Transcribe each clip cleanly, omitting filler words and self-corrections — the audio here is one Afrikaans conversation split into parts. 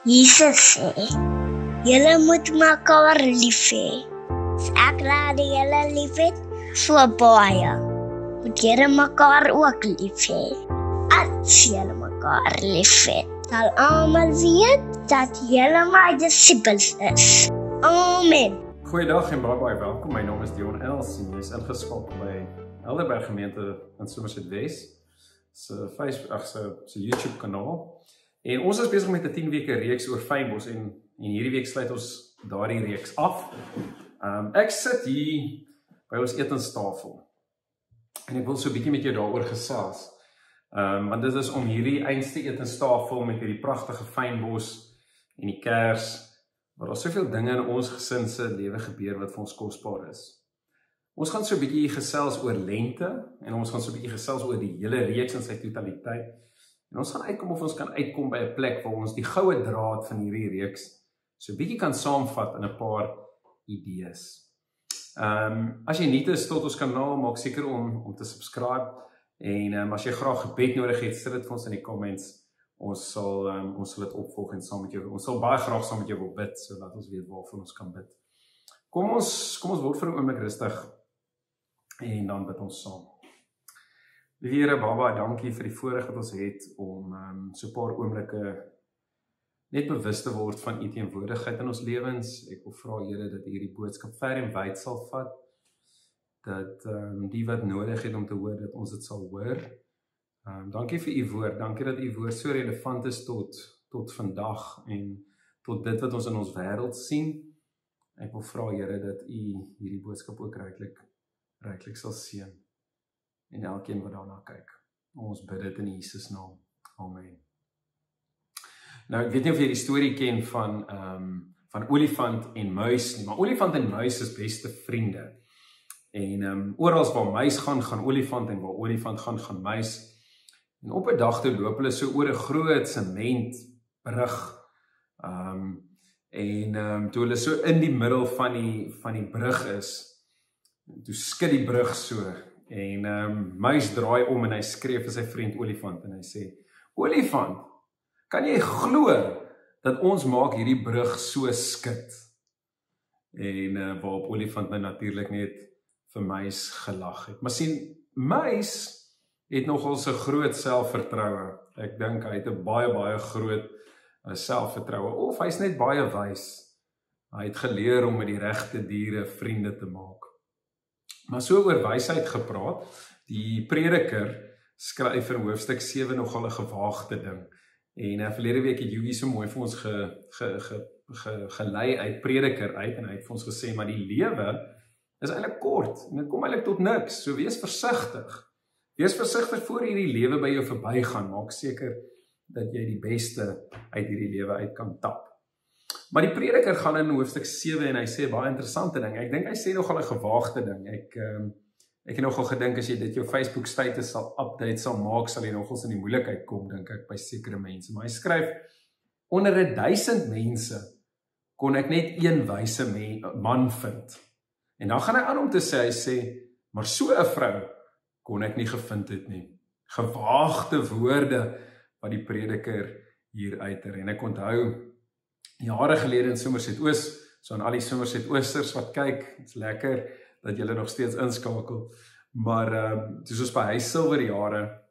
Jesus sê, julle moet mekaar lief hê. As ek raad julle lief het, so baie, moet julle mekaar ook lief hê. As julle mekaar lief het, sal almal weet dat julle my disippels is. Amen. Goeiedag en baie welkom. My naam is Dion Els en jy is ingeskakel by Helderberg Gemeente in Somerset West se YouTube kanaal. En ons is besig met 'n 10 weke reeks oor fynbos en hierdie week sluit ons daardie reeks af. Ek sit hier by ons etenstafel en ek wil so 'n bietjie met jou daaroor gesels. Want dit is om hierdie einste etenstafel met hierdie pragtige fynbos en die kers, waar daar soveel dinge in ons gesin se lewe gebeur wat vir ons kosbaar is. Ons gaan so 'n bietjie gesels oor lente en ons gaan so 'n bietjie gesels oor die hele reeks in sy totaliteit. En ons gaan uitkom of ons kan uitkom by 'n plek waar ons die goue draad van hierdie reeks so 'n bietjie kan saamvat in 'n paar idees. As jy nuut is tot ons kanaal, maak seker om te subscribe en as jy graag gebed nodig het, sit dit vir ons in die comments. Ons sal dit opvolg en saam met jou. Ons sal baie graag saam met jou wil bid, sodat ons weet waarvoor ons kan bid. Kom ons word vir 'n oomblik rustig en dan bid ons saam. Liewe Here, Baba, dankie vir die voorreg wat ons het om so 'n paar oomblikke net bewus te word van U teenwoordigheid in ons lewens. Ek wil vra, Here, dat U hierdie boodskap ver en wyd sal vat, dat die wat nodig het om te hoor, dat ons dit sal hoor. Dankie vir U woord, dankie dat U woord so relevant is tot vandag en tot dit wat ons in ons wêreld sien. Ek wil vra, Here, dat U hierdie boodskap ook ryklik sal seën en elkeen wat daarna kyk. Ons bid dit in Jesus naam. Amen. Nou, ek weet nie of jy die storie ken van olifant en muis nie, maar olifant en muis is beste vriende. En oral waar muis gaan olifant en waar olifant gaan muis. En op 'n dag toe loop hulle so oor 'n groot sementbrug. Toe hulle so in die middel van die brug is, toe skud die brug so en muis draai om en hy skree vir sy vriend olifant en hy sê: "Olifant, kan jy glo dat ons maak hierdie brug so skud?" En waarop olifant nou natuurlik net vir muis gelag het. Maar sien, muis het nogal so groot selfvertroue. Ek dink hy het 'n baie groot selfvertroue, of hy's net baie wys. Hy het geleer om met die regte diere vriende te maak. Maar so oor wysheid gepraat, die Prediker skryf in hoofstuk 7 nogal 'n gewaagde ding. En verlede week het Jogie so mooi vir ons gelei uit Prediker uit, en hy het vir ons gesê, maar die lewe is eintlik kort, en dit kom eintlik tot niks, so wees versigtig. Wees versigtig voor hierdie lewe by jou verbygaan, maak seker dat jy die beste uit hierdie lewe uit kan tap. Maar die Prediker gaan in hoofstuk 7 en hy sê baie interessante ding. Ek dink hy sê nogal 'n gewaagde ding. Ek het nogal gedink as jy dit jou Facebook status sal update sal maak, sal jy nogals in die moeilikheid kom, dink ek, by sekere mense. Maar hy skryf: "Onder 1000 mense kon ek net een wyse man vind." En dan gaan hy aan om te sê, hy sê, "Maar so 'n vrou kon ek nie gevind het nie." Gewaagde woorde wat die Prediker hier uiter. En ek onthou jare gelede in Somerset Oos, so aan al die Somerset Oosters wat kyk, dit's lekker dat julle nog steeds inskakel. Maar dis ons by Huis Silverjare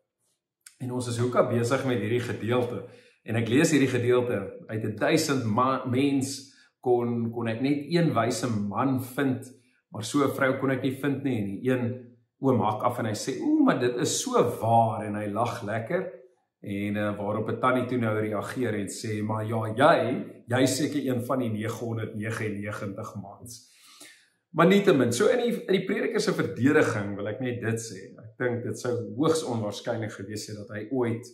en ons is hoeka besig met hierdie gedeelte. En ek lees hierdie gedeelte: "Uit 1000 mens kon ek net een wyse man vind, maar so 'n vrou kon ek nie vind nie." En die een oom hak af en hy sê: "Maar dit is so waar," en hy lag lekker. En waarop 'n tannie toe nou reageer en sê: "Maar ja, jy seker een van die 999 mans." Maar nietemin, so in die Prediker se verdediging wil ek net dit sê. Ek dink dit sou hoogs onwaarskynlik gewees het dat hy ooit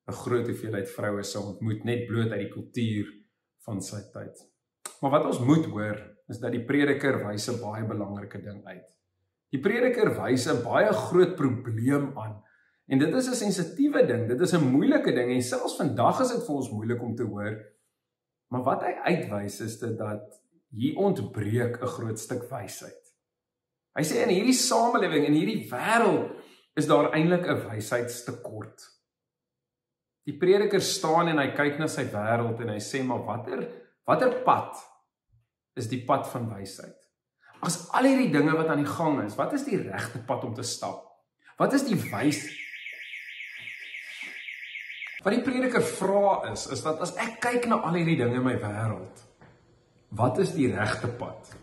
'n groot hoeveelheid vroue sou ontmoet, net bloot uit die kultuur van sy tyd. Maar wat ons moet hoor, is dat die Prediker wys 'n baie belangrike ding uit. Die Prediker wys 'n baie groot probleem aan. En dit is 'n sensitiewe ding, dit is 'n moeilike ding, en selfs vandag is dit vir ons moeilik om te hoor. Maar wat hy uitwys is dit dat hier ontbreek 'n groot stuk wysheid. Hy sê in hierdie samelewing, in hierdie wêreld, is daar eintlik 'n wysheidstekort. Die prediker staan en hy kyk na sy wêreld en hy sê, maar watter pad is die pad van wysheid? As al hierdie dinge wat aan die gang is, wat is die regte pad om te stap? Wat is die Wat die prediker vra is dat as ek kyk na al hierdie dinge in my wêreld, wat is die regte pad?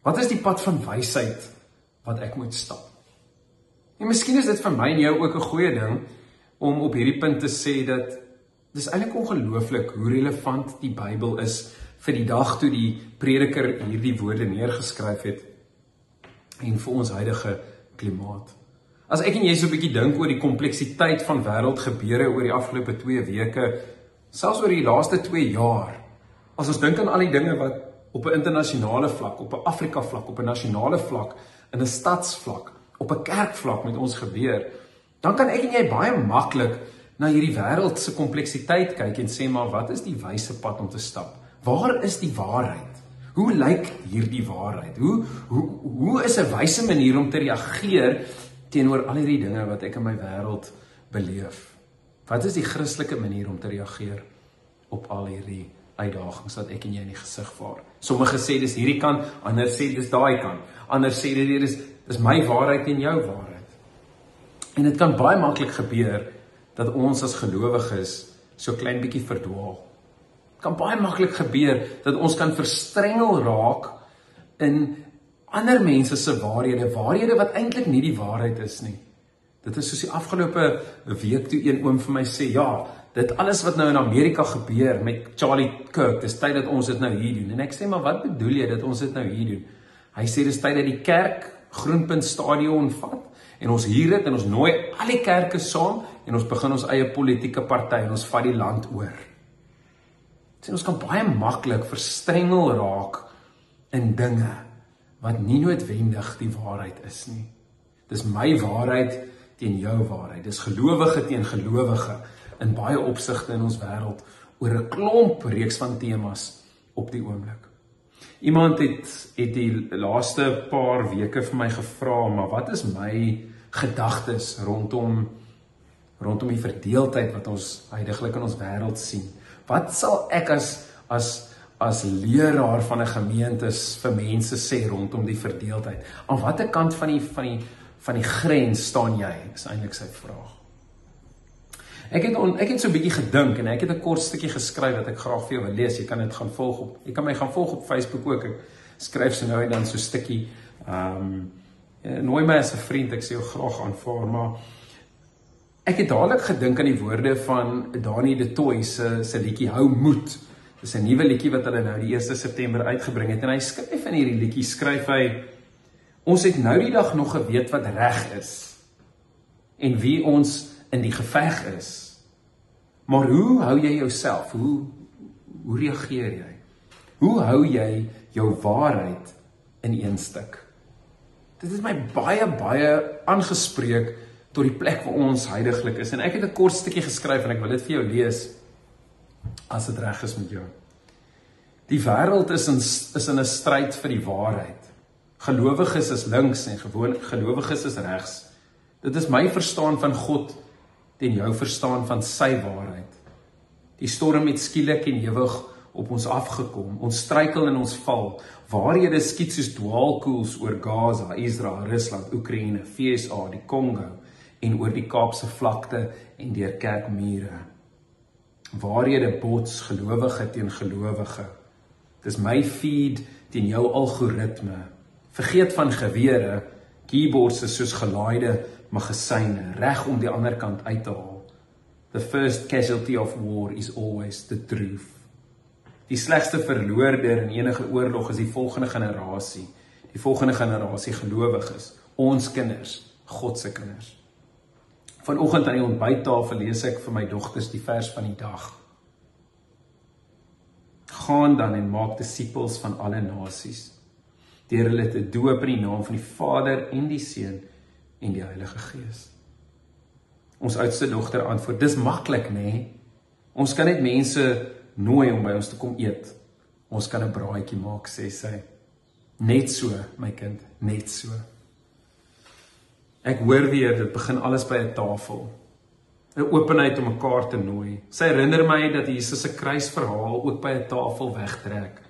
Wat is die pad van wysheid wat ek moet stap? En miskien is dit vir my en jou ook 'n goeie ding om op hierdie punt te sê dat dis eintlik ongelooflik hoe relevant die Bybel is vir die dag toe die prediker hierdie woorde neergeskryf het en vir ons huidige klimaat. As ek en jy so 'n bietjie dink oor die kompleksiteit van wêreldgebeure oor die afgelope 2 weke, selfs oor die laaste 2 jaar, as ons dink aan al die dinge wat op 'n internasionale vlak, op 'n Afrika vlak, op 'n nasionale vlak, in 'n stadsvlak, op 'n kerkvlak met ons gebeur, dan kan ek en jy baie maklik na hierdie wêreld se kompleksiteit kyk en sê, maar wat is die wyse pad om te stap? Waar is die waarheid? Hoe lyk hierdie waarheid? Hoe is 'n wyse manier om te reageer teenoor al hierdie dinge wat ek in my wêreld beleef? Wat is die Christelike manier om te reageer op al hierdie uitdagings wat ek en jy in die gesig vaar? Sommige sê dis hierdie kant, ander sê dis daai kant. Ander sê dit is my waarheid en jou waarheid. En dit kan baie maklik gebeur dat ons as gelowiges so klein bietjie verdwaal. Het kan baie maklik gebeur dat ons kan verstrengel raak in ander mense se waarhede wat eintlik nie die waarheid is nie. Dit is soos die afgelope week toe een oom vir my sê, ja, dit alles wat nou in Amerika gebeur met Charlie Kirk, dis tyd dat ons dit nou hier doen. En ek sê, maar wat bedoel jy dat ons dit nou hier doen? Hy sê, dis tyd dat die kerk Groenpunt Stadion vat, en ons hier dit, en ons nooi al die kerke saam, en ons begin ons eie politieke party, en ons vat die land oor. Sê, ons kan baie maklik verstrengel raak in dinge, wat nie noodwendig die waarheid is nie. Dis my waarheid teen jou waarheid, dis gelowige teen gelowige, in baie opsigte in ons wêreld, oor 'n klomp reeks van temas op die oomblik. Iemand het die laaste paar weke vir my gevra, maar wat is my gedagtes rondom die verdeeldheid wat ons huidiglik in ons wêreld sien? Wat sal ek as leraar van 'n gemeente vir mense sê rondom die verdeeldheid? Aan watter kant van die grens staan jy? Is eintlik sy vraag. Ek het so 'n bietjie gedink en ek het 'n kort stukkie geskryf wat ek graag vir jou wil lees. Jy kan my gaan volg op Facebook ook. Ek skryf so nou en dan so 'n stukkie. Nooi my as 'n vriend, ek sê jou graag aanvaar, maar ek het dadelik gedink aan die woorde van Dani de Tooy se liedjie Hou Moed. Dis 'n nuwe liedjie wat hulle nou die 1 September uitgebring het en hy skryf in hierdie liedjie, skryf hy: ons het nou die dag nog geweet wat reg is en wie ons in die geveg is. Maar hoe hou jy jouself? Hoe reageer jy? Hoe hou jy jou waarheid in een stuk? Dit is my baie aangespreek tot die plek waar ons huidiglik is. En ek het 'n kort stukkie geskryf en ek wil dit vir jou lees as dit reg is met jou. Die wêreld is in 'n stryd vir die waarheid. Gelowiges is links en gelowiges is regs. Dit is my verstaan van God teen jou verstaan van sy waarheid. Die storm het skielik en ewig op ons afgekom. Ons struikel en ons val. Waarhede skiet soos dwaalkoels oor Gaza, Israel, Rusland, Oekraïne, VSA, die Kongo en oor die Kaapse vlakte en deur kerkmure. Waarhede bots gelowige teen gelowige. Dis my feed teen jou algoritme. Vergeet van gewere, keyboards is soos gelaaide magasyne, reg om die ander kant uit te haal. The first casualty of war is always the truth. Die slegste verloorder in enige oorlog is die volgende generasie. Die volgende generasie gelowiges, ons kinders, God se kinders. Vanoggend aan die ontbyttafel lees ek vir my dogters die vers van die dag. Gaan dan en maak disippels van alle nasies, deur hulle te doop in die naam van die Vader en die Seun en die Heilige Gees. Ons oudste dogter antwoord, dis maklik, nê? Ons kan net mense nooi om by ons te kom eet. Ons kan 'n braaitjie maak, sê sy. Net so, my kind, net so. Ek hoor weer, dit begin alles by 'n tafel. 'n openheid om mekaar te nooi. Sy herinner my dat Jesus se kruisverhaal ook by 'n tafel wegtrek.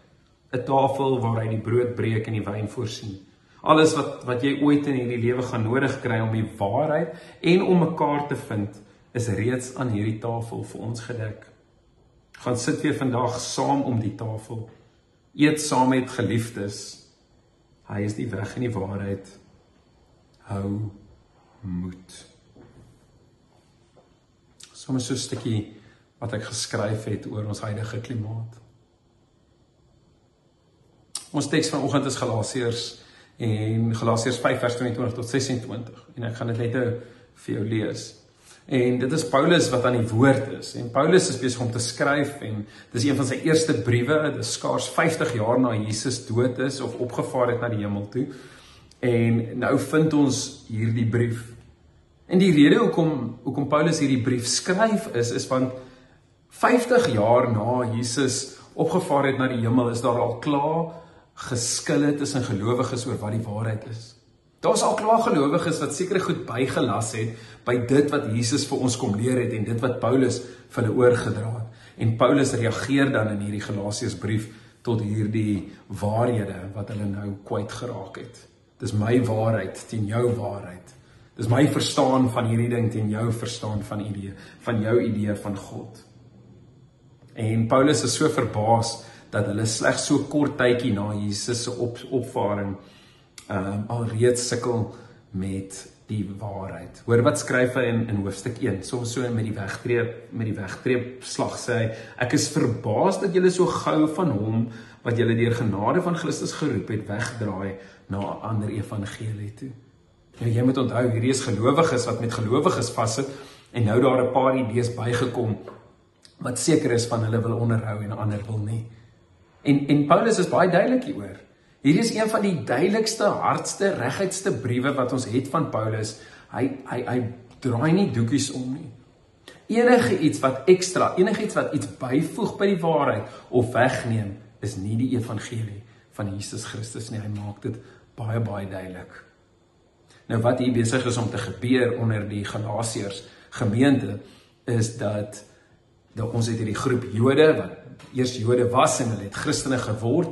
'n Tafel waar hy die brood breek en die wyn voorsien. Alles wat jy ooit in hierdie lewe gaan nodig kry om die waarheid en om mekaar te vind, is reeds aan hierdie tafel vir ons gedek. Gaan sit weer vandag saam om die tafel. Eet saam met geliefdes. Hy is die weg en die waarheid. Hou moed. Soms so 'n stukkie wat ek geskryf het oor ons huidige klimaat. Ons teks vanoggend is Galasiërs en Galasiërs 5 vers 22 tot 26 en ek gaan dit net nou vir jou lees. En dit is Paulus wat aan die woord is en Paulus is besig om te skryf en dis een van sy eerste briewe, dit is skaars 50 jaar na Jesus dood is of opgevaar het na die hemel toe. En nou vind ons hierdie brief. En die rede hoekom Paulus hierdie brief skryf is want 50 jaar na Jesus opgevaar het na die hemel is daar al klaar geskille tussen gelowiges oor wat die waarheid is. Daar's al klaar gelowiges wat sekere goed bygelas het by dit wat Jesus vir ons kom leer het en dit wat Paulus vir hulle oorgedra het. En Paulus reageer dan in hierdie Galasiërsbrief tot hierdie waarhede wat hulle nou kwyt geraak het. Dis my waarheid teen jou waarheid. Dis my verstaan van hierdie ding teen jou verstaan van jou idee van God. En Paulus is so verbaas dat hulle slegs so kort tydjie na Jesus se opvaring alreeds sukkel met die waarheid. Hoor wat skryf hy in hoofstuk 1, soms so met die wegtreepslag sê hy, ek is verbaas dat julle so gou van hom, wat julle deur genade van Christus geroep het, wegdraai na 'n ander evangelie toe. Nou, jy moet onthou, hierdie is gelowiges wat met gelowiges vassit, en nou daar 'n paar idees bygekom, wat seker is van hulle wil onderhou en ander wil nie. En Paulus is baie duidelik hieroor. Hierdie is een van die duidelikste, hardste, reguitste briewe wat ons het van Paulus. Hy draai nie doekies om nie. Enige iets wat iets byvoeg by die waarheid of wegneem, is nie die evangelie van Jesus Christus nie. Hy maak dit baie, baie duidelik. Nou wat hier besig is om te gebeur onder die Galasiërs gemeente, is dat ons het hierdie groep Jode, wat eers Jode was en hulle het Christene geword,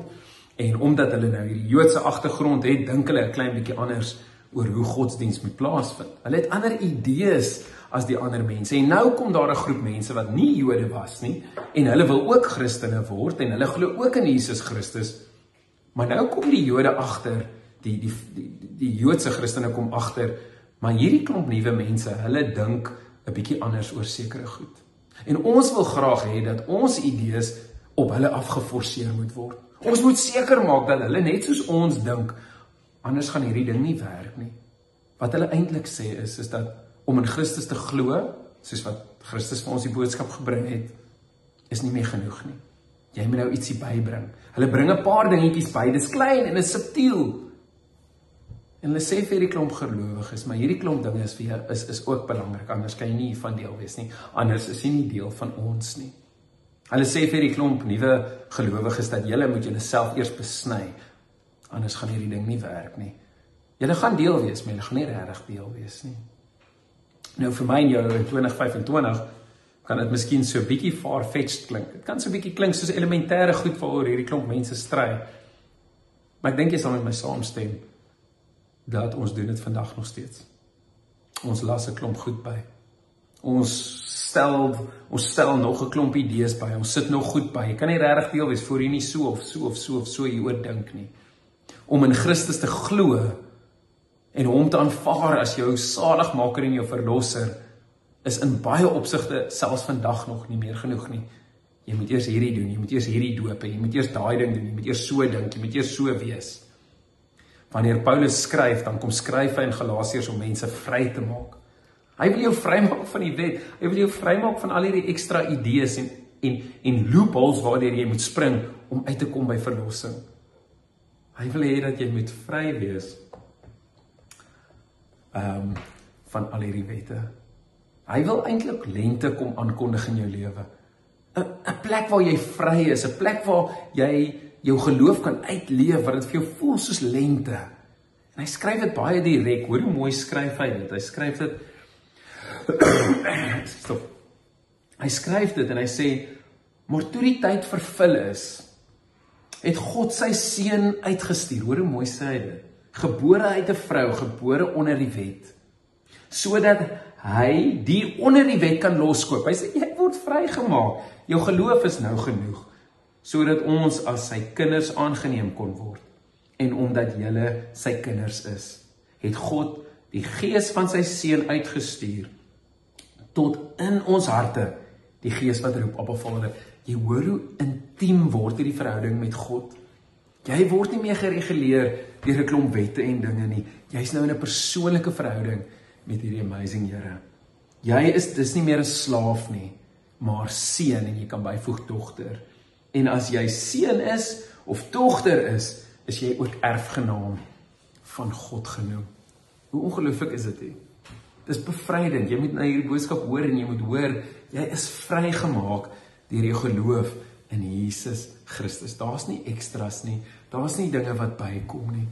en omdat hulle nou hierdie Joodse agtergrond het, dink hulle 'n klein bietjie anders oor hoe godsdienst moet plaasvind. Hulle het ander idees as die ander mense, en nou kom daar 'n groep mense wat nie Jode was nie, en hulle wil ook Christene word, en hulle glo ook in Jesus Christus, maar nou kom die Jode agter, die Joodse Christene kom agter, maar hierdie klomp nuwe mense, hulle dink 'n bietjie anders oor sekere goed. En ons wil graag hê dat ons idees op hulle afgeforceer moet word. Ons moet seker maak dat hulle net soos ons dink, anders gaan hierdie ding nie werk nie. Wat hulle eintlik sê is dat om in Christus te glo, soos wat Christus vir ons die boodskap gebring het, is nie meer genoeg nie. Jy moet nou ietsie bybring. Hulle bring 'n paar dingetjies by, dis klein en is subtiel. En hulle sê vir hierdie klomp gelowiges, maar hierdie klomp dinge is ook belangrik, anders kan jy nie hiervan deel wees nie, anders is jy nie deel van ons nie. Hulle sê vir hierdie klomp nuwe gelowiges dat julle moet julle self eers besny, anders gaan hierdie ding nie werk nie. Julle gaan deel wees, maar julle gaan nie regtig deel wees nie. Nou vir my en jou in 2025 kan dit miskien so 'n bietjie far-fetched klink. Dit kan so 'n bietjie klink soos elementêre goed waaroor hierdie klomp mense stry. Maar ek dink jy sal met my saamstem dat ons doen dit vandag nog steeds. Ons las 'n klomp goed by. Ons stel nog 'n klomp idees by. Ons sit nog goed by. Jy kan nie regtig deel wees voor jy nie so of so hieroor dink nie. Om in Christus te glo en hom te aanvaar as jou saligmaker en jou verlosser is in baie opsigte selfs vandag nog nie meer genoeg nie. Jy moet eers hierdie doen, jy moet eers hierdie doop, jy moet eers daai ding doen, jy moet eers so dink, jy moet eers so wees. Wanneer Paulus skryf, dan kom skryf hy in Galasiërs om mense vry te maak. Hy wil jou vrymaak van die wet, hy wil jou vrymaak van al hierdie ekstra idees en loopholes waardeur jy moet spring om uit te kom by verlossing. Hy wil hê dat jy moet vry wees van al hierdie wette. Hy wil eintlik lente kom aankondig in jou lewe. 'n plek waar jy vry is, 'n plek waar jy jou geloof kan uitleef, wat dit vir jou voel soos lente. En hy skryf dit baie direk, hoor hoe mooi skryf hy dit. Hy skryf dit, Stop. Hy skryf dit en hy sê, maar toe die tyd vervul is, het God sy seun uitgestuur. Hoor hoe mooi sê hy dit. Gebore uit 'n vrou, gebore onder die wet, sodat hy die onder die wet kan loskoop. Hy sê, jy word vrygemaak. Jou geloof is nou genoeg, sodat ons as sy kinders aangeneem kon word. En omdat julle sy kinders is, het God die gees van sy seun uitgestuur, tot in ons harte, die gees wat roep, Abba Vader. Jy hoor hoe intiem word hierdie verhouding met God. Jy word nie meer gereguleer deur 'n klomp wette en dinge nie. Jy's nou in 'n persoonlike verhouding met hierdie amazing Here. Dis nie meer 'n slaaf nie, maar seun, en jy kan byvoeg dogter. En as jy seun is of dogter is jy ook erfgenaam van God genoem. Hoe ongelooflik is dit nie? Dis bevrydend. Jy moet na hierdie boodskap hoor en jy moet hoor, jy is vrygemaak deur jou geloof in Jesus Christus. Daar's nie extras nie, daar's nie dinge wat bykom nie.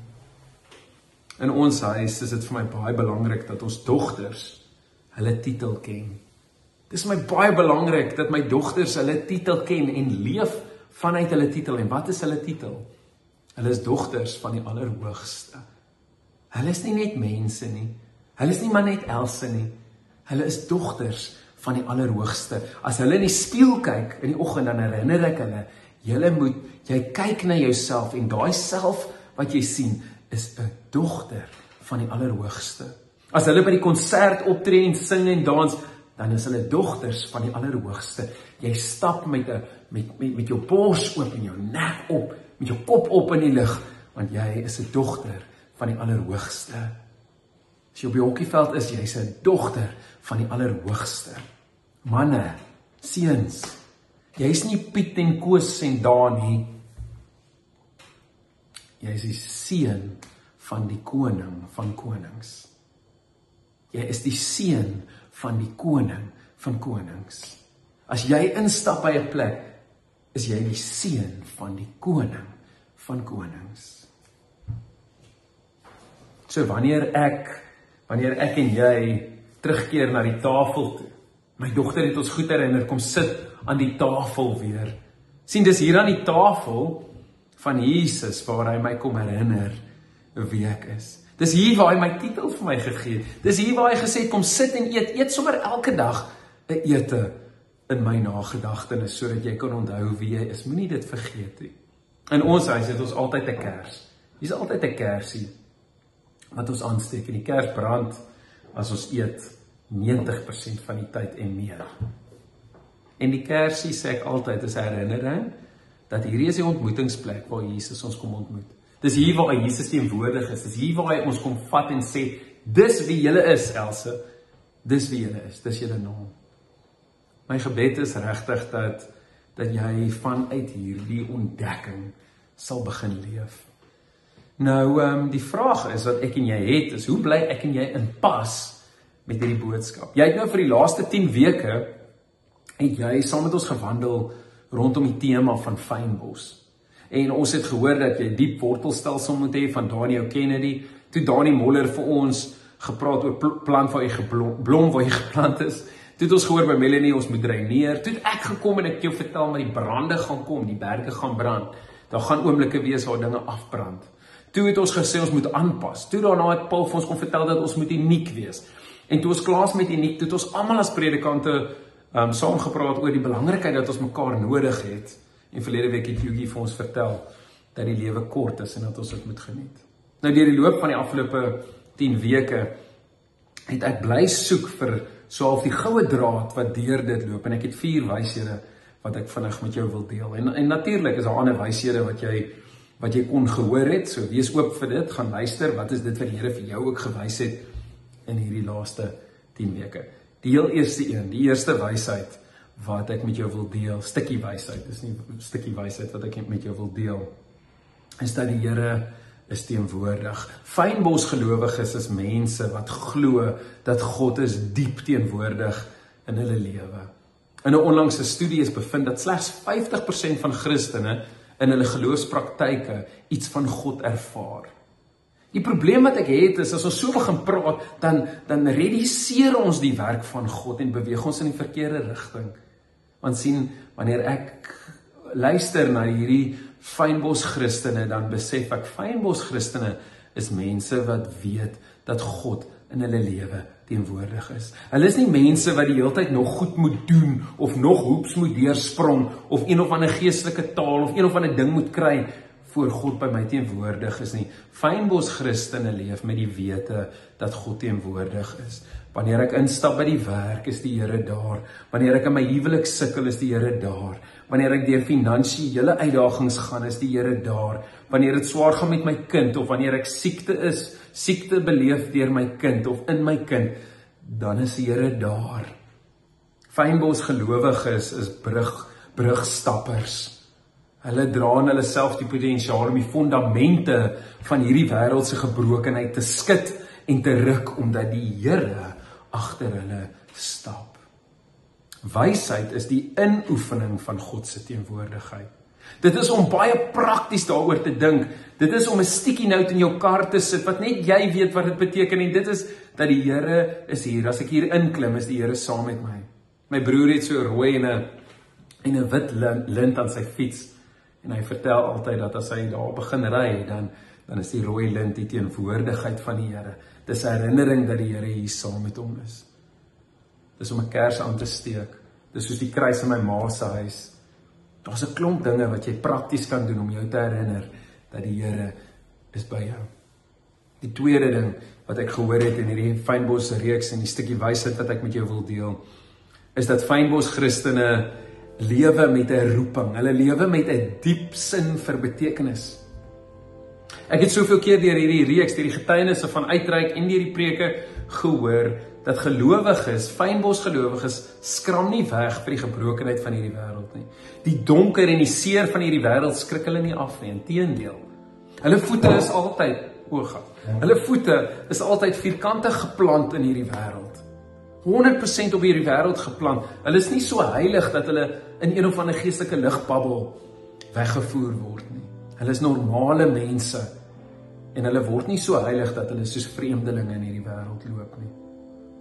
In ons huis is dit vir my baie belangrik dat ons dogters hulle titel ken. Dis vir my baie belangrik dat my dogters hulle titel ken en leef vanuit hulle titel. En wat is hulle titel? Hulle is dogters van die Allerhoogste. Hulle is nie net mense nie. Hulle is nie maar net Else nie. Hulle is dogters van die Allerhoogste. As hulle in die spieël kyk in die oggend, dan herinner ek hulle, jy kyk na jouself en daai self wat jy sien, is 'n dogter van die Allerhoogste. As hulle by die konsert optree en sing en dans, dan is hulle dogters van die Allerhoogste. Jy stap met jou bors oop en jou nek op, met jou kop op in die lug, want jy is 'n dogter van die Allerhoogste. As jy op die hokkieveld is, jy's 'n dogter van die Allerhoogste. Manne, seuns, jy's nie Piet en Koos en Daan nie. Jy is die seun van die koning van konings. Jy is die seun van die koning van konings. As jy instap by 'n plek, is jy die seun van die koning van konings. So wanneer ek en jy terugkeer na die tafel toe, my dogter het ons goed herinner, kom sit aan die tafel weer. Sien, dis hier aan die tafel van Jesus waar hy my kom herinner wie ek is. Dis hier waar hy my titel vir my gegee het. Dis hier waar hy gesê het, kom sit en eet sommer elke dag 'n ete in my nagedagtenis, sodat jy kan onthou wie jy is. Moenie dit vergeet nie. In ons huis het ons altyd 'n kers. Hier's altyd 'n kersie wat ons aansteek, en die kers brand as ons eet 90% van die tyd en meer. En die kersie, sê ek altyd, is 'n herinnering dat hierdie is die ontmoetingsplek waar Jesus ons kom ontmoet. Dis hier waar Jesus teenwoordig is. Dis hier waar hy ons kom vat en sê, dis wie julle is, Else. Dis wie julle is, dis julle naam. My gebed is regtig dat jy vanuit hierdie ontdekking sal begin leef. Nou, die vraag is wat ek en jy het, is hoe bly ek en jy in pas met hierdie boodskap? Jy het nou vir die laaste 10 weke, het jy saam met ons gewandel rondom die tema van fynbos. En ons het gehoor dat jy diep wortelstelsel moet hê van Daniel Kennedy, toe Dani Moller vir ons gepraat oor plant waar jy blom waar jy geplant is, toe het ons gehoor by Melanie, ons moet dreineer, toe het ek gekom en ek jou vertel, maar die brande gaan kom, die berge gaan brand, daar gaan oomblikke wees waar dinge afbrand. Toe het ons gesê, ons moet aanpas, toe daarna het Paul vir ons kom vertel dat ons moet uniek wees, en toe ons klaar met uniek, toe het ons almal as predikante saamgepraat oor die belangrikheid dat ons mekaar nodig het. En verlede week het Yugi vir ons vertel dat die lewe kort is en dat ons dit moet geniet. Nou deur die loop van die afgelope 10 weke het ek bly soek vir so half die goue draad wat deur dit loop, en ek het 4 wyshede wat ek vinnig met jou wil deel. En natuurlik is daar ander wyshede wat jy kon gehoor het, so wees oop vir dit, gaan luister, wat is dit wat die Here vir jou ook gewys het in hierdie laaste 10 weke. Die heel eerste een, die eerste wysheid wat ek met jou wil deel, stukkie wysheid, dis nie stukkie wysheid wat ek met jou wil deel, is dat die Here is teenwoordig. Fynbos gelowiges is mense wat glo dat God is diep teenwoordig in hulle lewe. In 'n onlangse studie is bevind dat slegs 50% van Christene in hulle geloofspraktyke iets van God ervaar. Die probleem wat ek het is, as ons so begin praat, dan reduseer ons die werk van God en beweeg ons in die verkeerde rigting. Want sien, wanneer ek luister na hierdie fynbos Christene, dan besef ek, fynbos Christene is mense wat weet dat God in hulle lewe teenwoordig is. Hulle is nie mense wat die hele tyd nog goed moet doen, of nog hoeps moet deursprong, of een of ander geestelike taal, of een of ander ding moet kry, voor God by my teenwoordig is nie. Fynbos Christene leef met die wete dat God teenwoordig is. Wanneer ek instap by die werk, is die Here daar. Wanneer ek in my huwelik sukkel, is die Here daar. Wanneer ek deur finansiële uitdagings gaan, is die Here daar. Wanneer dit swaar gaan met my kind, of wanneer ek siekte beleef deur my kind, of in my kind, dan is die Here daar. Fynbos gelowiges is brugstappers. Hulle dra in hulle self die potensiaal om die fondamente van hierdie wêreldse gebrokenheid te skud en te ruk, omdat die Here agter hulle stap. Wysheid is die inoefening van God se teenwoordigheid. Dit is om baie prakties daaroor te dink. Dit is om 'n sticky note in jou kar te sit, wat net jy weet wat dit beteken, en dit is dat die Here is hier. As ek hier inklim, is die Here saam met my. My broer het so rooi en 'n wit lint aan sy fiets. En hy vertel altyd dat as hy daar begin ry, dan is die rooi lint die teenwoordigheid van die Here. Dis 'n herinnering dat die Here hier saam met hom is. Dis om 'n kers aan te steek. Dis soos die kruis in my ma se huis. Daar's 'n klomp dinge wat jy prakties kan doen om jou te herinner dat die Here is by jou. Die tweede ding wat ek gehoor het in hierdie fynbos reeks en die stukkie wysheid wat ek met jou wil deel, is dat fynbos Christene lewe met 'n roeping. Hulle lewe met 'n diep sin vir betekenis. Ek het soveel keer deur hierdie reeks, deur die getuienisse van Uitreik en deur die preke gehoor dat gelowiges, fynbos gelowiges, skram nie weg vir die gebrokenheid van hierdie wêreld nie. Die donker en die seer van hierdie wêreld skrik hulle nie af nie, inteendeel. Hulle voete is altyd Hulle voete is altyd vierkantig geplant in hierdie wêreld. 100% op hierdie wêreld geplant. Hulle is nie so heilig dat hulle in een of ander geestelike ligbabbel weggevoer word nie. Hulle is normale mense en hulle word nie so heilig dat hulle soos vreemdelinge in hierdie wêreld loop nie.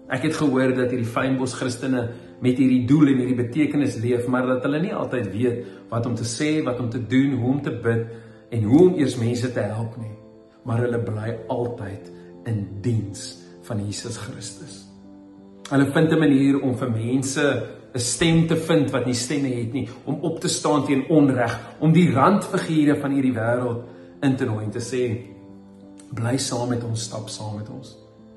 Ek het gehoor dat hierdie fynbos Christene met hierdie doel en hierdie betekenis leef, maar dat hulle nie altyd weet wat om te sê, wat om te doen, hoe om te bid en hoe om eers mense te help nie. Maar hulle bly altyd in diens van Jesus Christus. Hulle vind 'n manier om vir mense 'n stem te vind wat nie stemme het nie, om op te staan teen onreg, om die randfigure van hierdie wêreld in te nooi en te sê, bly saam met ons, stap saam met ons.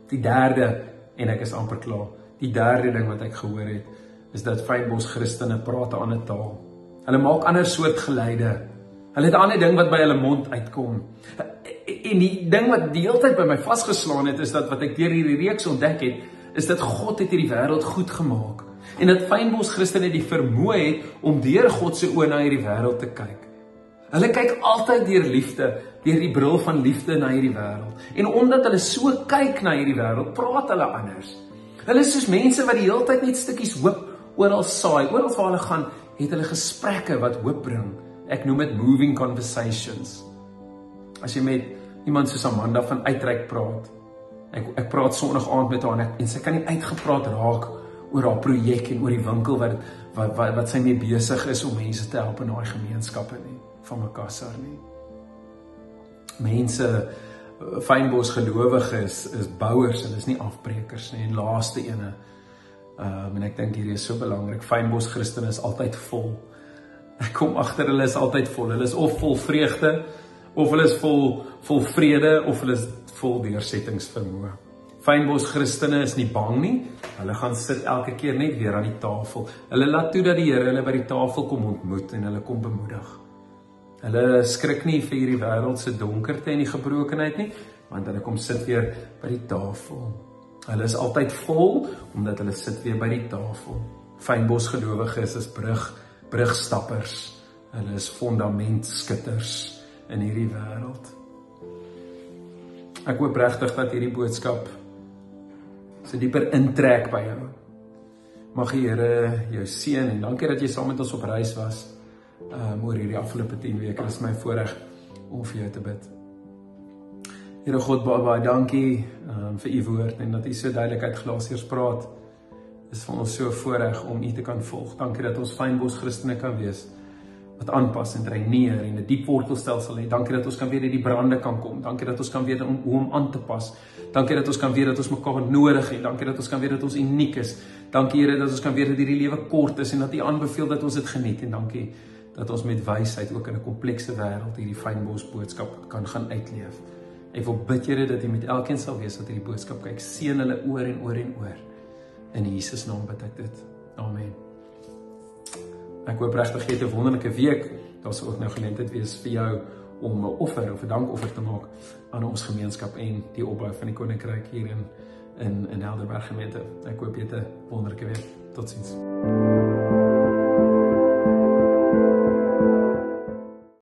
Die derde, en ek is amper klaar, die derde ding wat ek gehoor het, is dat fynbos Christene praat 'n ander taal. Hulle maak ander soort geluide. Hulle het 'n ander ding wat by hulle mond uitkom. En die ding wat die hele tyd by my vasgeslaan het, is dat wat ek deur hierdie reeks ontdek het, is dat God het hierdie wêreld goed gemaak. En dat fynbos Christene die vermoë het om deur God se oë na hierdie wêreld te kyk. Hulle kyk altyd deur liefde, deur die bril van liefde na hierdie wêreld. En omdat hulle so kyk na hierdie wêreld, praat hulle anders. Hulle is soos mense wat die hele tyd net stukkies hoop oral saai. Oral waar hulle gaan, het hulle gesprekke wat hoop bring. Ek noem dit moving conversations. As jy met iemand soos Amanda van Uitreik praat, ek praat Sondag aand met haar en sy kan nie uitgepraat raak oor haar projek en oor die winkel wat sy mee besig is om mense te help in daai gemeenskappe nie, van Makassar nie. Mense, fynbos gelowiges is bouers, hulle is nie afbrekers nie. En laaste ene, en ek dink hierdie is so belangrik, fynbos Christene is altyd vol. Ek kom agter hulle is altyd vol. Hulle is of vol vreugde, of hulle is vol vrede, of hulle is vol deursettingsvermoë. Fynbos Christene is nie bang nie. Hulle gaan sit elke keer net weer aan die tafel. Hulle laat toe dat die Here hulle by die tafel kom ontmoet en hulle kom bemoedig. Hulle skrik nie vir hierdie wêreld se donkerte en die gebrokenheid nie, want hulle kom sit weer by die tafel. Hulle is altyd vol, omdat hulle sit weer by die tafel. Fynbos gelowiges is brugstappers. Hulle is fundamentskutters in hierdie wêreld. Ek hoop regtig dat hierdie boodskap so dieper intrek by jou. Mag die Here jou seën en dankie dat jy saam met ons op reis was. Oor hierdie afgelope 10 weke, is my voorreg om vir jou te bid. Here God, baie dankie vir u woord en dat u so duidelik uit Galasiërs praat. Is vir ons so 'n voorreg om u te kan volg. Dankie dat ons fynbos Christene kan wees wat aanpas en reineer en 'n diep wortelstelsel het. Dankie dat ons kan weet dat die brande kan kom. Dankie dat ons kan weet hoe om aan te pas. Dankie dat ons kan weet dat ons mekaar nodig het. Dankie dat ons kan weet dat ons uniek is. Dankie Here dat ons kan weet dat hierdie lewe kort is en dat u aanbeveel dat ons dit geniet. En dankie dat ons met wysheid ook in 'n komplekse wêreld hierdie fynbos boodskap kan gaan uitleef. Ek wil bid Here dat u met elkeen sal wees wat hierdie boodskap kyk. Seën hulle oor en oor en oor. In Jesus naam bid ek dit. Amen. Ek hoop regtig jy het 'n wonderlike week. Daar sal ook nou geleentheid wees vir jou om 'n offer of 'n dankoffer te maak aan ons gemeenskap en die opbou van die koninkryk hier in Helderberg gemeente. Ek hoop jy het 'n wonderlike week. Totsiens.